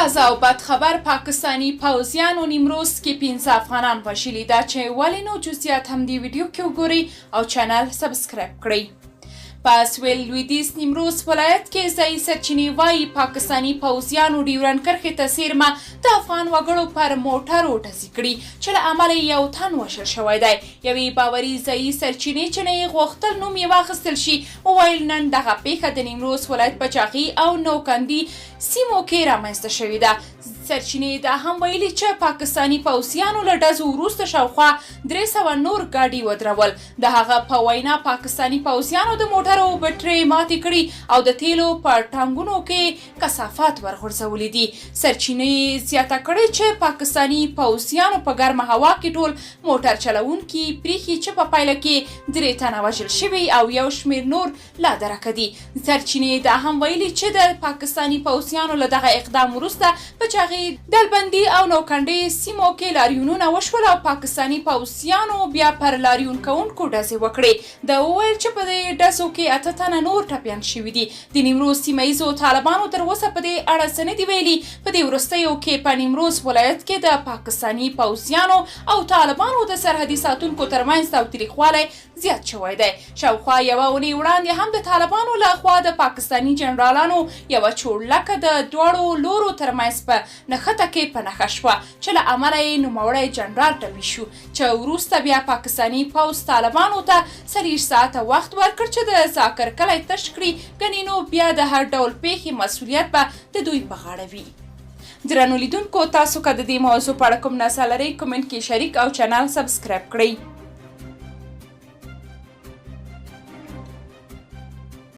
تازه او بد خبر پاکستانی پوځیانو نیمروز کې 15 افغانان وژلي ده چې ولې نو جزئیات هم دې ویډیو کې وګورئ او چینل سبسکرایب کړئ. په سویل لویدیځ نیمروز ولایت کې ځایي سرچینې وایي پاکستاني پوځیانو ډیورنډ کرښې ته څیرمه د افغان وګړو پر موټرو ډزې کړي چې له امله یې یو تن وژل شوی دی. یوې باوري ځایي سرچینې چې نه یې غوښتل نوم یې واخیستل شي وویل نن دغه پیښه د نیمروز ولایت په چاغي او نوکندي سیمو کې رامنځته شوې ده. سرچینې دا هم ویلي چې پاکستاني پوځیانو له ډزو وروسته شاوخوا 300 نور ګاډي ودرول. د هغه په وینا پاکستاني پوځیانو د موټرو بټرۍ ماتې کړي او د تیلو په ټانکونو کې کثافات ورغورځولي دي. سرچینې زیاته کړې چې پاکستاني پوځیانو په ګرمه هوا کې ټول موټر چلوونکي پریښي چې په پایله کې 3 تنه وژل شوي او یو شمېر نور لا درکه دي. سرچینې دا هم ویلي چې د پاکستاني پوځیانو له دغه اقدام وروسته په چاغي دلبندي او نوکندي سیمو کې لاریونونه وشول او پاکستاني پوځیانو بیا پر لاریون کوونکو ډزې وکړې. د وویل چې په دې ډزو کې 8 تنه نور ټپیان شوي دي. د نیمروز سیمه ییزو طالبانو تر اوسه په دې اړه څه نه دي ویلي. په دې وروستیو کې په نیمروز ولایت کې د پاکستاني پوځیانو او طالبانو د سرحدي ساتونکو ترمنځ تاوتریخوالی زیات شوی دی. شاوخوا یوه اونۍ وړاندې هم د طالبانو له خوا د پاکستاني جنرالانو یوه چورلکه د دواړو لورو ترمنځ په نښته کې په نښه شوه چې له امله یې نوموړی جنرال ټپي شو چې وروسته بیا پاکستاني پوځ طالبانو ته 40 ساعته وخت ورکړ چې د ذاکر کلی تش کړي. ګنې نو بیا د هر ډول پیښې مسؤلیت به د دوی په غاړه وي. درنو لیدونکو تاسو که د دې موضوع په اړه کوم نظر لرئ کمنټ کې شریک او چینل سبسکرایب کړئ.